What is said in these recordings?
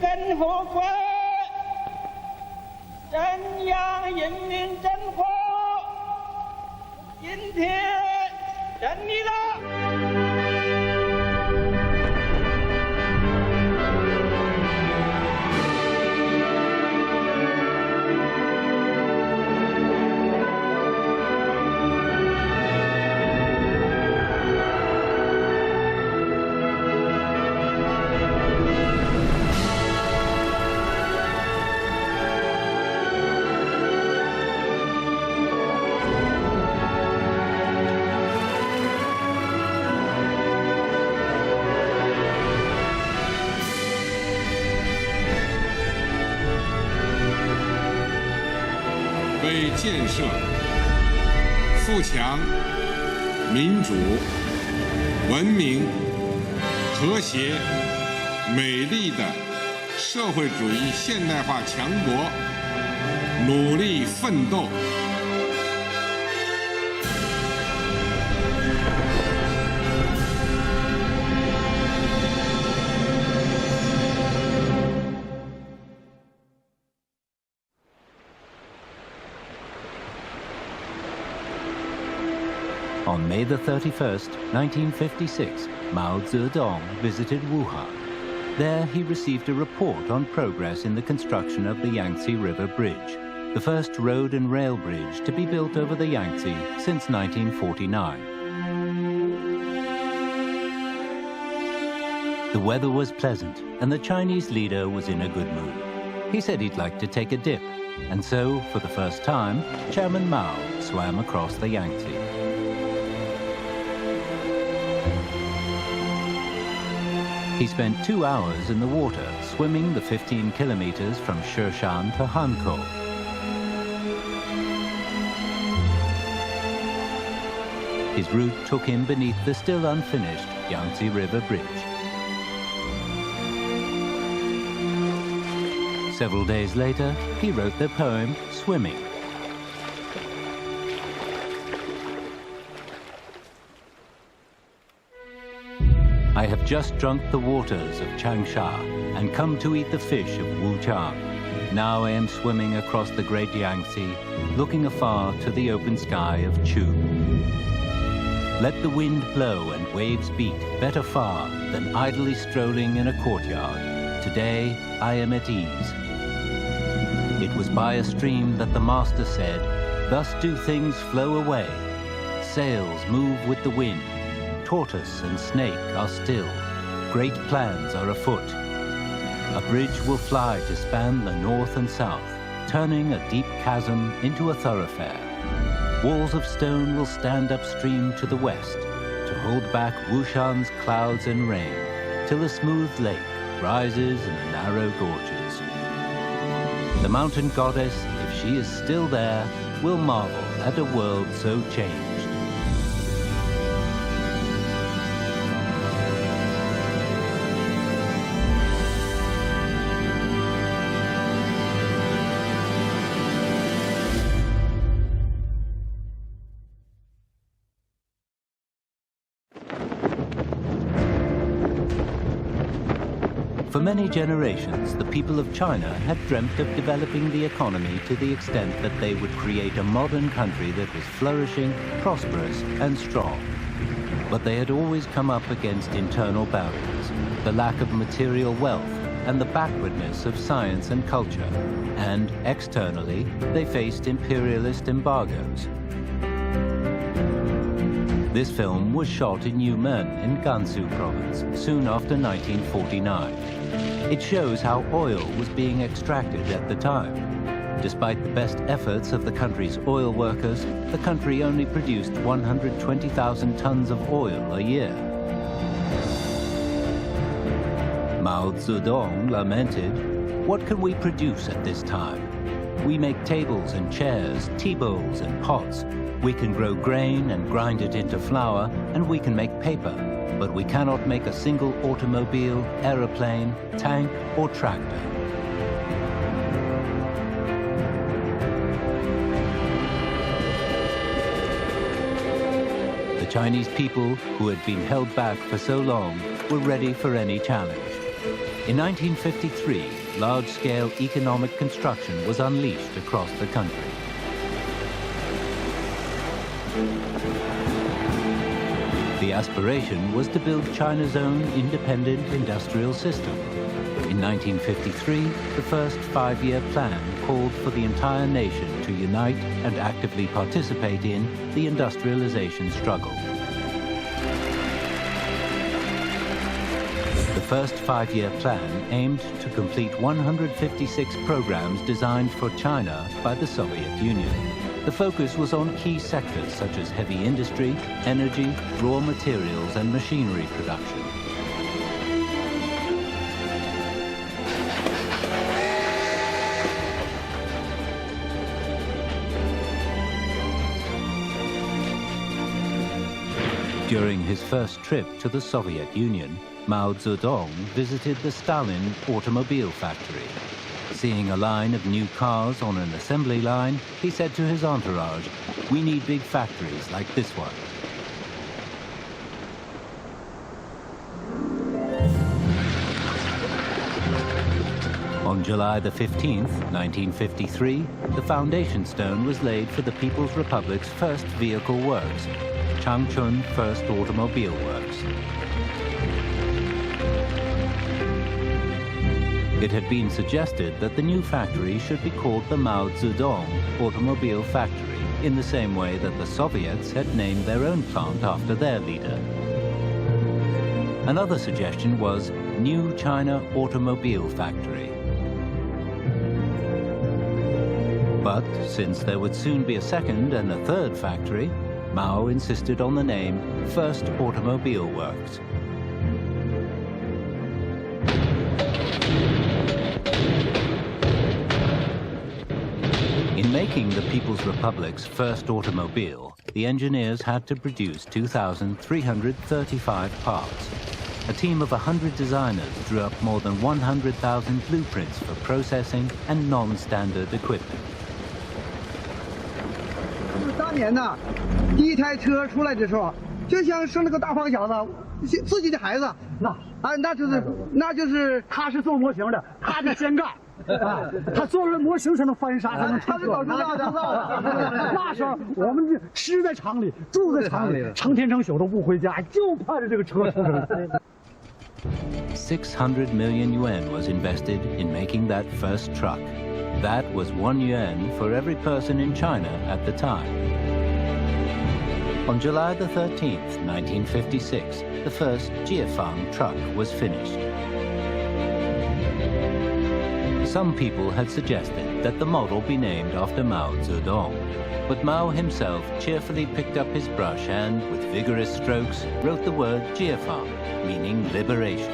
真后悔，真阳人民真火，今天真你了。为建设富强、民主、文明、和谐、美丽的社会主义现代化强国努力奋斗。On May the 31st, 1956, Mao Zedong visited Wuhan. There he received a report on progress in the construction of the Yangtze River Bridge, the first road and rail bridge to be built over the Yangtze since 1949. The weather was pleasant and the Chinese leader was in a good mood. He said he'd like to take a dip, and so, for the first time, Chairman Mao swam across the Yangtze. He spent 2 hours in the water, swimming the 15 kilometers from Sheshan to Hankou. His route took him beneath the still unfinished Yangtze River Bridge. Several days later, he wrote the poem, Swimming. I have just drunk the waters of Changsha and come to eat the fish of Wuchang. Now I am swimming across the great Yangtze, looking afar to the open sky of Chu. Let the wind blow and waves beat better far than idly strolling in a courtyard. Today I am at ease. It was by a stream that the master said, thus do things flow away. Sails move with the wind. Tortoise and snake are still. Great plans are afoot. A bridge will fly to span the north and south, turning a deep chasm into a thoroughfare. Walls of stone will stand upstream to the west to hold back Wushan's clouds and rain, till a smooth lake rises in the narrow gorges. The mountain goddess, if she is still there, will marvel at a world so changed. For many generations, the people of China had dreamt of developing the economy to the extent that they would create a modern country that was flourishing, prosperous, and strong. But they had always come up against internal barriers, the lack of material wealth, and the backwardness of science and culture. And externally, they faced imperialist embargoes. This film was shot in Yumen in Gansu province, soon after 1949. It shows how oil was being extracted at the time. Despite the best efforts of the country's oil workers, the country only produced 120,000 tons of oil a year. Mao Zedong lamented, "What can we produce at this time? We make tables and chairs, tea bowls and pots. We can grow grain and grind it into flour, and we can make paper, but we cannot make a single automobile, aeroplane, tank, or tractor." The Chinese people, who had been held back for so long, were ready for any challenge. In 1953, large-scale economic construction was unleashed across the country. The aspiration was to build China's own independent industrial system. In 1953, the first 5-year plan called for the entire nation to unite and actively participate in the industrialization struggle. The first 5-year plan aimed to complete 156 programs designed for China by the Soviet Union. The focus was on key sectors such as heavy industry, energy, raw materials, and machinery production. During his first trip to the Soviet Union, Mao Zedong visited the Stalin automobile factory. Seeing a line of new cars on an assembly line, he said to his entourage, "We need big factories like this one." On July the 15th, 1953, the foundation stone was laid for the People's Republic's first vehicle works, Changchun First Automobile Works. It had been suggested that the new factory should be called the Mao Zedong Automobile Factory, in the same way that the Soviets had named their own plant after their leader. Another suggestion was New China Automobile Factory. But since there would soon be a second and a third factory, Mao insisted on the name First Automobile Works. In making the People's Republic's first automobile, the engineers had to produce 2,335 parts. A team of 100 designers drew up more than 100,000 blueprints for processing and non-standard equipment. 当年呢，第一台车出来的时候，就像生了个大胖小子，自己的孩子，那就是他是做模型的，他是先干。他做了模型才能翻沙，才能他是早知道的。那时候我们吃在厂里，住在厂里，成天成宿都不回家，就盼着这个车出生。600 million yuan was invested in making that first truck. That was 1 yuan for every person in China at the time. On July the 13th, 1956, the first Jiefang truck was finished. Some people had suggested that the model be named after Mao Zedong, but Mao himself cheerfully picked up his brush and, with vigorous strokes, wrote the word Jiefang, meaning liberation.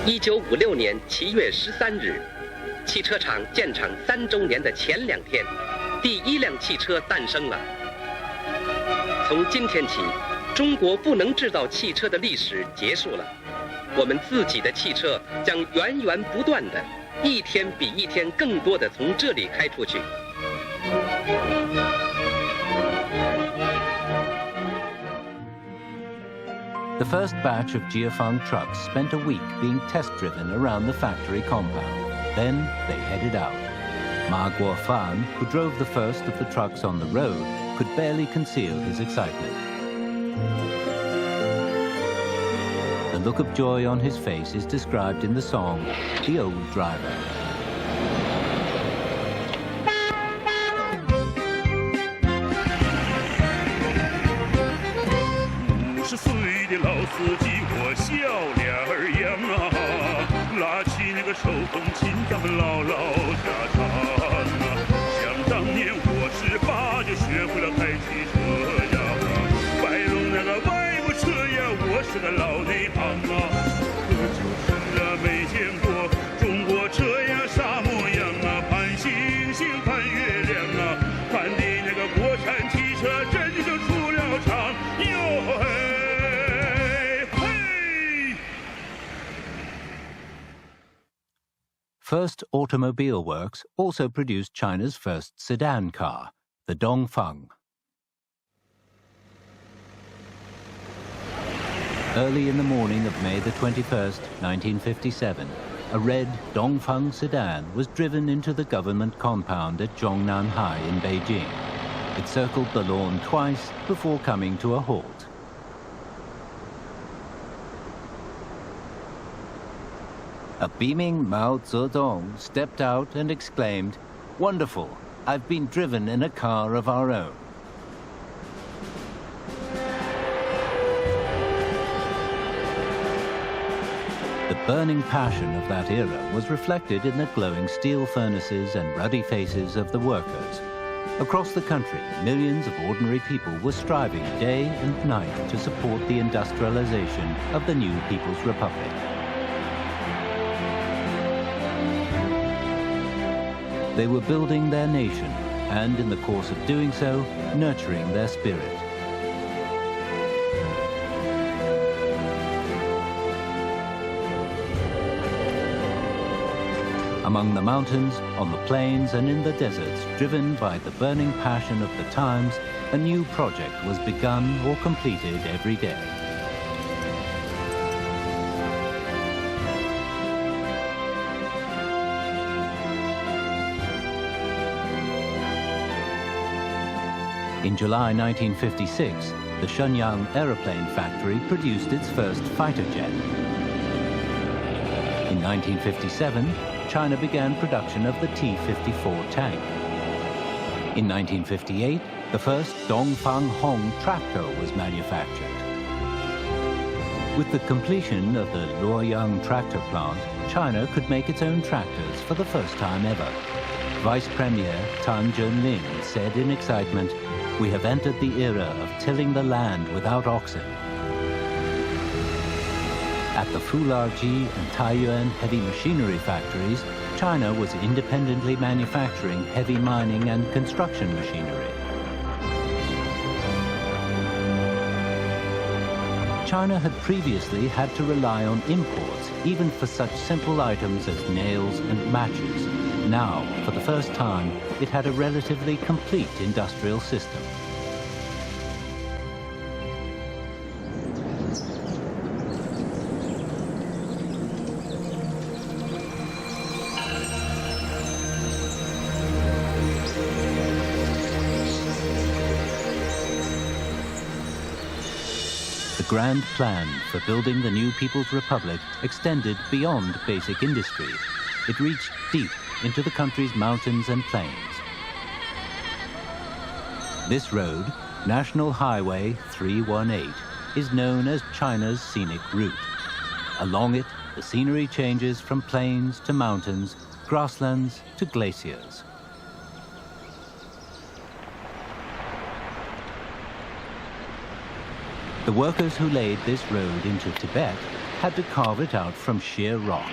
1956年7月13日，汽车厂建厂3周年的前2天，第1辆汽车诞生了。从今天起，中国不能制造汽车的历史结束了。我们自己的汽车将源源不断的，一天比一天更多的从这里开出去。The first batch of Jiefang trucks spent a week being test-driven around the factory compound. Then they headed out. Ma Guofan, who drove the first of the trucks on the road, could barely conceal his excitement. The look of joy on his face is described in the song, The Old Driver. 50岁的老司机，我笑脸儿扬啊，拉起那个手风琴，咱们唠唠家常啊。想当年我18就学会了开汽车呀，摆弄那个外部车呀，我是个老内行啊。可就是啊，没见过中国车呀啥模样啊，盼星星盼月亮啊，盼的那个国产汽车真就出了厂哟嘿。 First Automobile Works also produced China's first sedan car, the Dongfeng. Early in the morning of May the 21st, 1957, a red Dongfeng sedan was driven into the government compound at Zhongnanhai in Beijing. It circled the lawn twice before coming to a halt. A beaming Mao Zedong stepped out and exclaimed, "Wonderful! I've been driven in a car of our own." The burning passion of that era was reflected in the glowing steel furnaces and ruddy faces of the workers. Across the country, millions of ordinary people were striving day and night to support the industrialization of the new People's Republic. They were building their nation and, in the course of doing so, nurturing their spirit. Among the mountains, on the plains, and in the deserts, driven by the burning passion of the times, a new project was begun or completed every day. In July 1956, the Shenyang Aeroplane Factory produced its first fighter jet. In 1957, China began production of the T-54 tank. In 1958, the first Dongfang Hong tractor was manufactured. With the completion of the Luoyang tractor plant, China could make its own tractors for the first time ever. Vice Premier Tan Zhenling said in excitement, "We have entered the era of tilling the land without oxen." At the Fularji and Taiyuan heavy machinery factories, China was independently manufacturing heavy mining and construction machinery. China had previously had to rely on imports, even for such simple items as nails and matches. Now, for the first time, it had a relatively complete industrial system. The grand plan for building the new People's Republic extended beyond basic industry. It reached deep into the country's mountains and plains. This road, National Highway 318, is known as China's scenic route. Along it, the scenery changes from plains to mountains, grasslands to glaciers. The workers who laid this road into Tibet had to carve it out from sheer rock.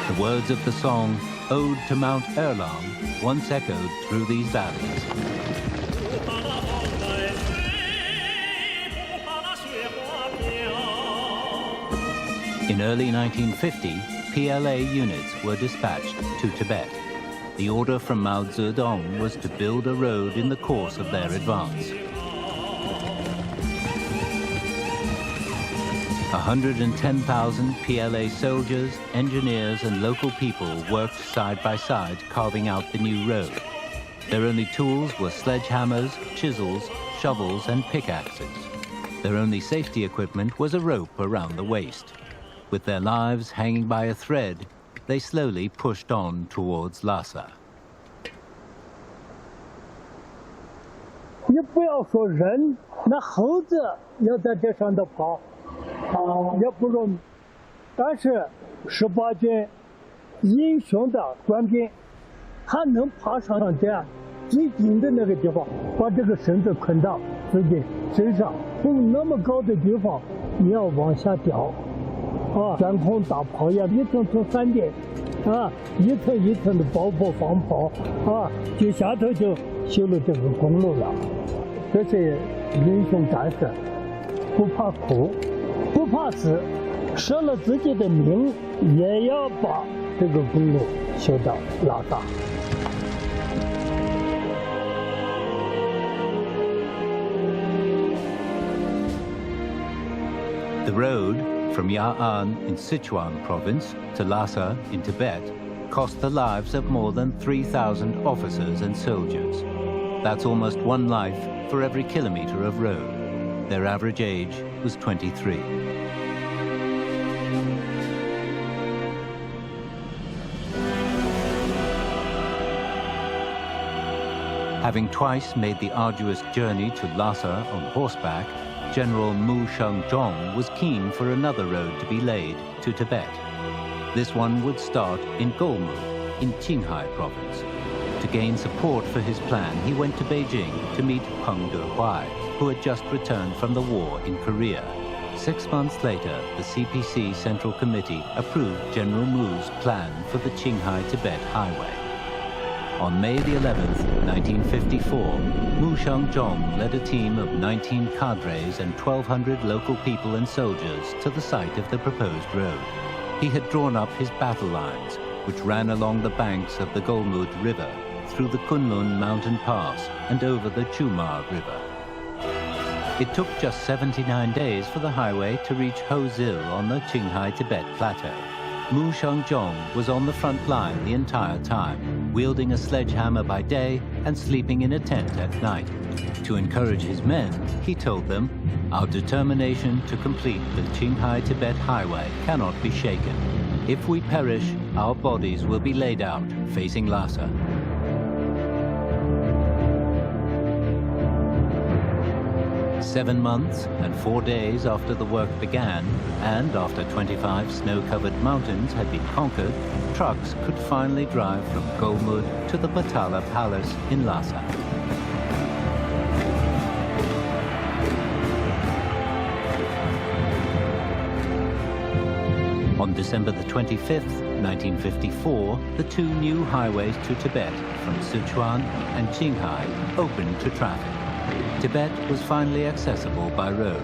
The words of the song, Ode to Mount Erlang, once echoed through these valleys. In early 1950, PLA units were dispatched to Tibet. The order from Mao Zedong was to build a road in the course of their advance. 110,000 PLA soldiers, engineers, and local people worked side by side carving out the new road. Their only tools were sledgehammers, chisels, shovels, and pickaxes. Their only safety equipment was a rope around the waist. With their lives hanging by a thread, they slowly pushed on towards Lhasa. 你不要说人，那猴子要在这上头跑，也不容易。但是18军英雄的官兵，他能爬上这样最顶的那个地方，把这个绳子捆到自己身上，从那么高的地方你要往下掉，悬空大炮呀，一层层闪电，一层一层的爆破放炮，就下头就修了这个公路了。这些英雄战士不怕苦，不怕死，舍了自己的命也要把这个公路修到拉萨。The road from Ya'an in Sichuan province to Lhasa in Tibet cost the lives of more than 3,000 officers and soldiers. That's almost one life for every kilometer of road. Their average age was 23. Having twice made the arduous journey to Lhasa on horseback, General Mu Shengzhong was keen for another road to be laid to Tibet. This one would start in Golmud, in Qinghai province. To gain support for his plan, he went to Beijing to meet Peng Dehuai, who had just returned from the war in Korea. 6 months later, the CPC Central Committee approved General Mu's plan for the Qinghai-Tibet Highway. On May the 11th, 1954, Mu Shengzhong led a team of 19 cadres and 1,200 local people and soldiers to the site of the proposed road. He had drawn up his battle lines, which ran along the banks of the Golmud River, through the Kunlun Mountain Pass and over the Chumar River. It took just 79 days for the highway to reach Hozil on the Qinghai-Tibet Plateau. Mu Shengzhong was on the front line the entire time, wielding a sledgehammer by day and sleeping in a tent at night. To encourage his men, he told them, "Our determination to complete the Qinghai-Tibet Highway cannot be shaken. If we perish, our bodies will be laid out facing Lhasa." Seven months and 4 days after the work began, and after 25 snow-covered mountains had been conquered, trucks could finally drive from Golmud to the Batala Palace in Lhasa. On December the 25th, 1954, the two new highways to Tibet from Sichuan and Qinghai opened to traffic. Tibet was finally accessible by road.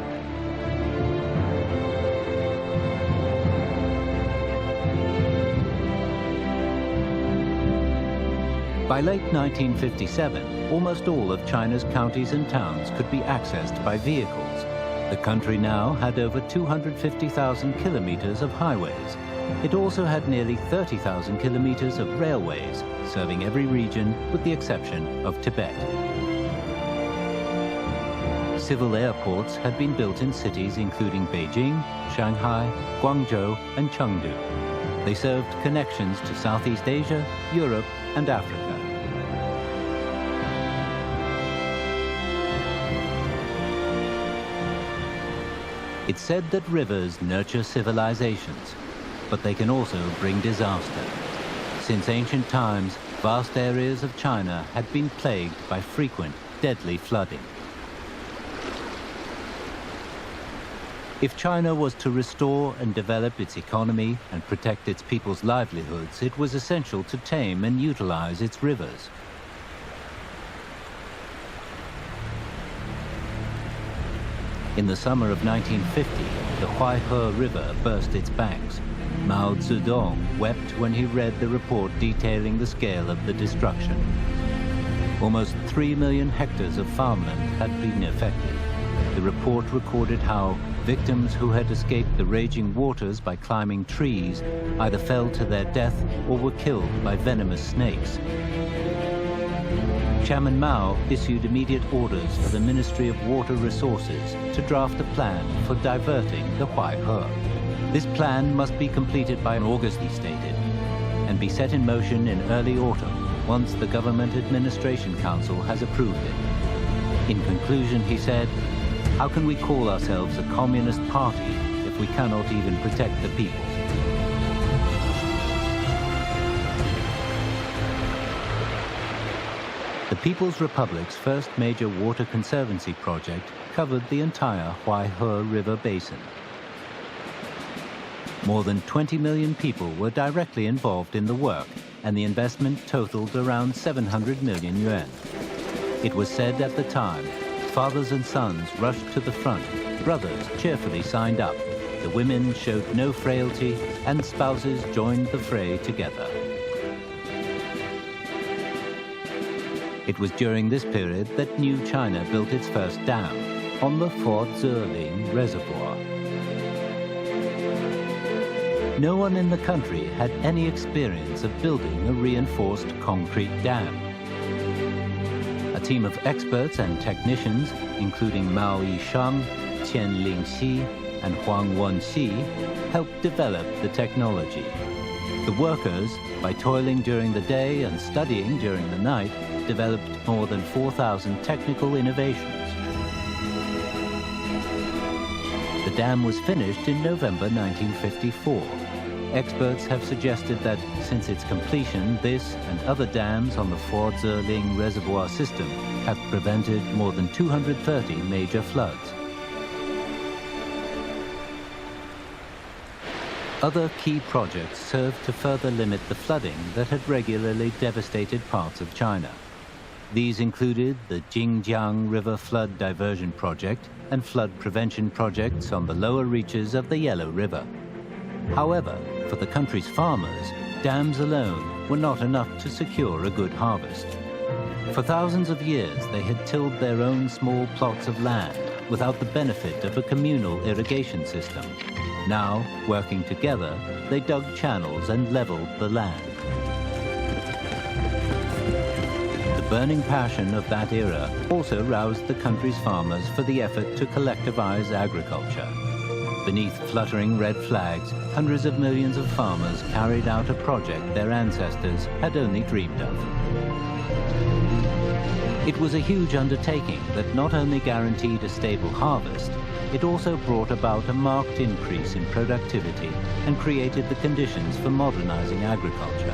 By late 1957, almost all of China's counties and towns could be accessed by vehicles. The country now had over 250,000 kilometers of highways. It also had nearly 30,000 kilometers of railways, serving every region with the exception of Tibet. Civil airports had been built in cities including Beijing, Shanghai, Guangzhou, and Chengdu. They served connections to Southeast Asia, Europe, and Africa. It's said that rivers nurture civilizations, but they can also bring disaster. Since ancient times, vast areas of China had been plagued by frequent, deadly flooding. If China was to restore and develop its economy and protect its people's livelihoods, it was essential to tame and utilize its rivers. In the summer of 1950, the Huaihe River burst its banks. Mao Zedong wept when he read the report detailing the scale of the destruction. Almost 3 million hectares of farmland had been affected. The report recorded how victims who had escaped the raging waters by climbing trees either fell to their death or were killed by venomous snakes. Chairman Mao issued immediate orders for the Ministry of Water Resources to draft a plan for diverting the Huaihe. This plan must be completed by August, he stated, and be set in motion in early autumn once the Government Administration Council has approved it. In conclusion, he said, "How can we call ourselves a communist party if we cannot even protect the people?" The People's Republic's first major water conservancy project covered the entire Huaihe River basin. More than 20 million people were directly involved in the work, and the investment totaled around 700 million yuan. It was said at the time, fathers and sons rushed to the front, brothers cheerfully signed up, the women showed no frailty, and spouses joined the fray together. It was during this period that New China built its first dam on the Afoot Reservoir. No one in the country had any experience of building a reinforced concrete dam. A team of experts and technicians, including Mao Yishang, Qian Lingxi, and Huang Wenxi, helped develop the technology. The workers, by toiling during the day and studying during the night, developed more than 4,000 technical innovations. The dam was finished in November 1954. Experts have suggested that since its completion, this and other dams on the Afoot Reservoir system have prevented more than 230 major floods. Other key projects served to further limit the flooding that had regularly devastated parts of China. These included the Jingjiang River Flood Diversion Project and flood prevention projects on the lower reaches of the Yellow River. However, for the country's farmers, dams alone were not enough to secure a good harvest. For thousands of years, they had tilled their own small plots of land without the benefit of a communal irrigation system. Now, working together, they dug channels and leveled the land. The burning passion of that era also roused the country's farmers for the effort to collectivize agriculture. Beneath fluttering red flags, hundreds of millions of farmers carried out a project their ancestors had only dreamed of. It was a huge undertaking that not only guaranteed a stable harvest, it also brought about a marked increase in productivity and created the conditions for modernizing agriculture.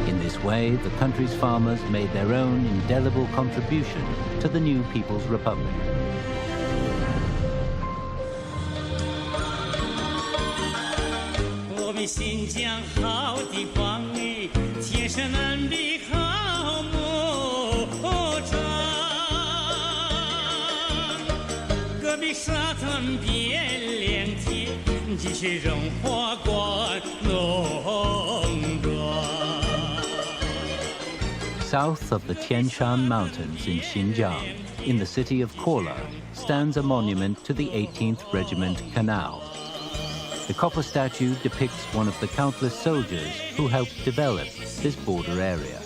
In this way, the country's farmers made their own indelible contribution to the new People's Republic. South of the Tian Shan Mountains in Xinjiang, in the city of Kola, stands a monument to the 18th Regiment Canal. The copper statue depicts one of the countless soldiers who helped develop this border area.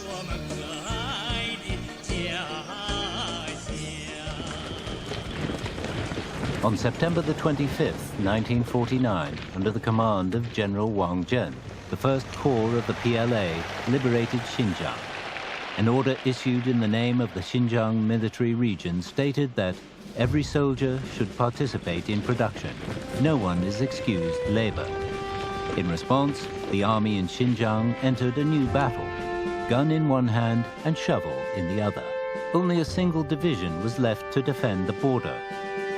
On September the 25th, 1949, under the command of General Wang Zhen, the First Corps of the PLA liberated Xinjiang. An order issued in the name of the Xinjiang military region stated that every soldier should participate in production. No one is excused labor. In response, the army in Xinjiang entered a new battle, gun in one hand and shovel in the other. Only a single division was left to defend the border.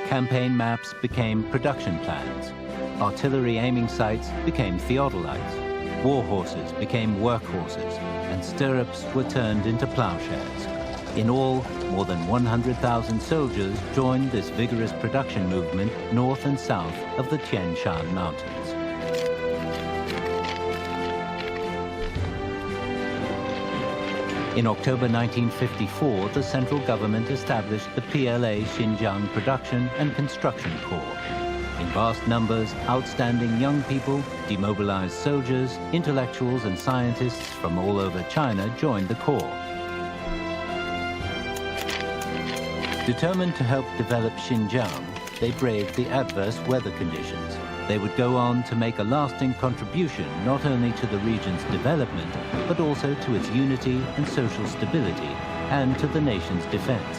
Campaign maps became production plans. Artillery aiming sights became theodolites. War horses became workhorses, and stirrups were turned into plowshares. In all, more than 100,000 soldiers joined this vigorous production movement north and south of the Tian Shan Mountains. In October 1954, the central government established the PLA Xinjiang Production and Construction Corps. In vast numbers, outstanding young people, demobilized soldiers, intellectuals and scientists from all over China joined the Corps. Determined to help develop Xinjiang, they braved the adverse weather conditions. They would go on to make a lasting contribution not only to the region's development, but also to its unity and social stability, and to the nation's defense.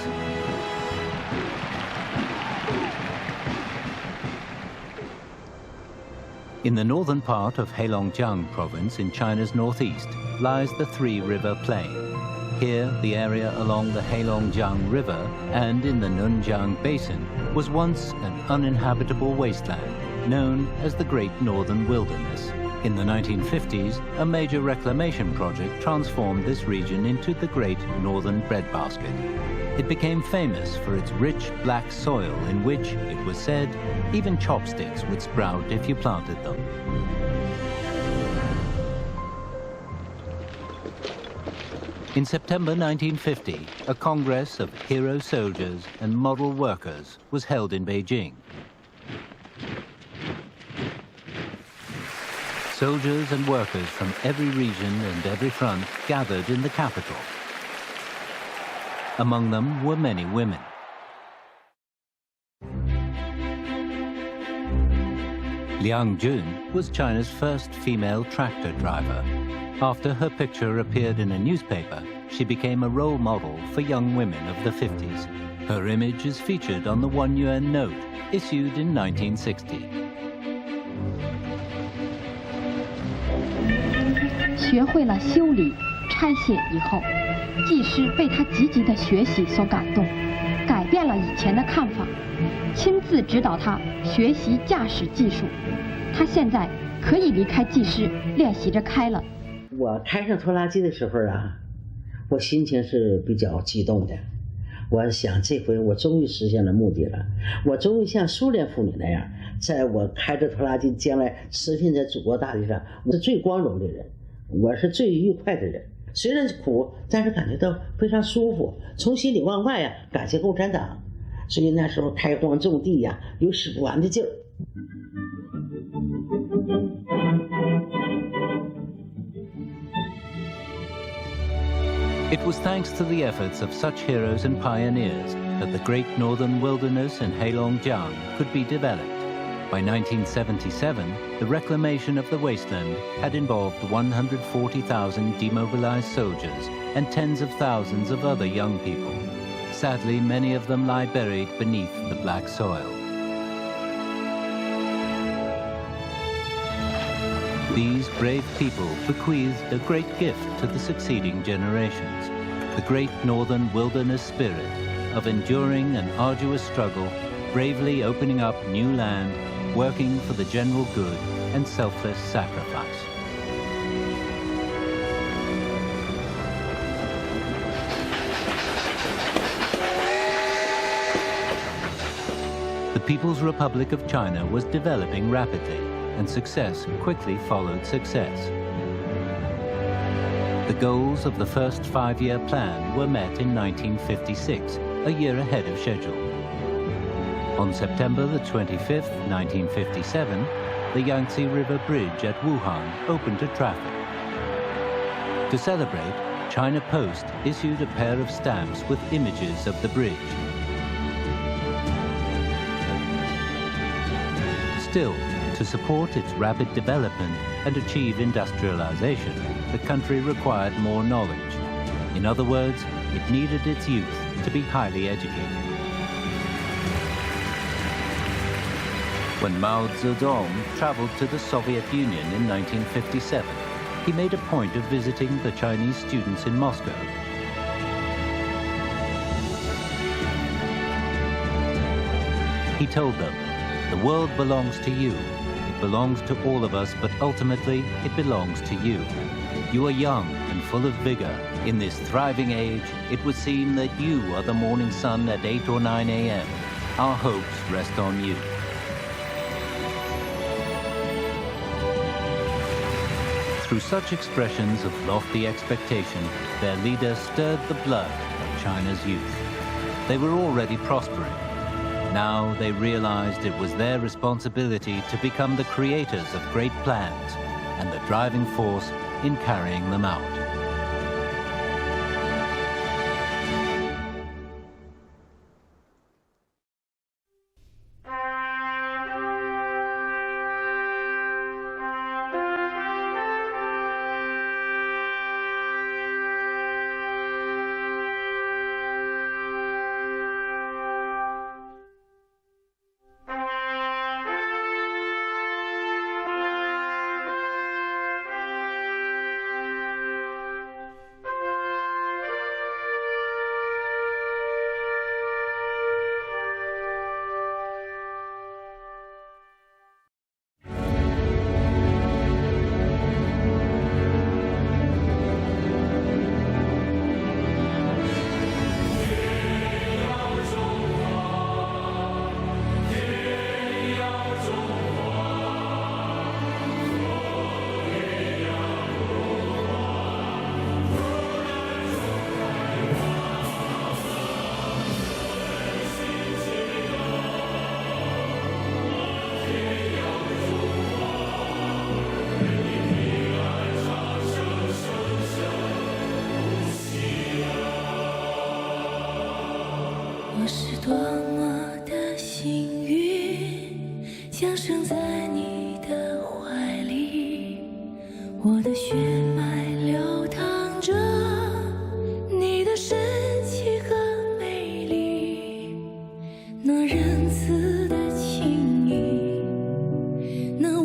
In the northern part of Heilongjiang province in China's northeast lies the Three River Plain. Here, the area along the Heilongjiang River and in the Nunjiang Basin was once an uninhabitable wasteland. known as the Great Northern Wilderness. In the 1950s, a major reclamation project transformed this region into the Great Northern Breadbasket. It became famous for its rich black soil in which, it was said, even chopsticks would sprout if you planted them. In September 1950, a congress of hero soldiers and model workers was held in Beijing. Soldiers and workers from every region and every front gathered in the capital. Among them were many women. Liang Jun was China's first female tractor driver. After her picture appeared in a newspaper, she became a role model for young women of the 50s. Her image is featured on the 1 yuan note issued in 1960. 学会了修理、拆卸以后，技师被他积极的学习所感动，改变了以前的看法，亲自指导他学习驾驶技术。他现在可以离开技师，练习着开了。我开上拖拉机的时候啊，我心情是比较激动的。我想这回我终于实现了目的了，我终于像苏联妇女那样，在我开着拖拉机将来驰骋在祖国大地上，我是最光荣的人，我是最愉快的人。虽然苦，但是感觉到非常舒服，从心里往外呀感谢共产党，所以那时候开荒种地呀，有使不完的劲儿。It was thanks to the efforts of such heroes and pioneers that the Great Northern Wilderness in Heilongjiang could be developed. By 1977, the reclamation of the wasteland had involved 140,000 demobilized soldiers and tens of thousands of other young people. Sadly, many of them lie buried beneath the black soil. These brave people bequeathed a great gift to the succeeding generations, the Great Northern Wilderness spirit of enduring an arduous struggle, bravely opening up new land, working for the general good, and selfless sacrifice. The People's Republic of China was developing rapidly, and success quickly followed success. The goals of the first 5-year plan were met in 1956, a year ahead of schedule. On September the 25th, 1957, the Yangtze River Bridge at Wuhan opened to traffic. To celebrate, China Post issued a pair of stamps with images of the bridge. Still, to support its rapid development and achieve industrialization, the country required more knowledge. In other words, it needed its youth to be highly educated. When Mao Zedong traveled to the Soviet Union in 1957, he made a point of visiting the Chinese students in Moscow. He told them, "The world belongs to you. It belongs to all of us, but ultimately it belongs to you. You are young and full of vigor. In this thriving age, it would seem that you are the morning sun at 8 or 9 a.m. Our hopes rest on you." Through such expressions of lofty expectation, their leader stirred the blood of China's youth. They were already prospering. Now they realized it was their responsibility to become the creators of great plans and the driving force in carrying them out. 的怀里，我的血脉流淌着你的神奇和美丽，那仁慈的情谊，那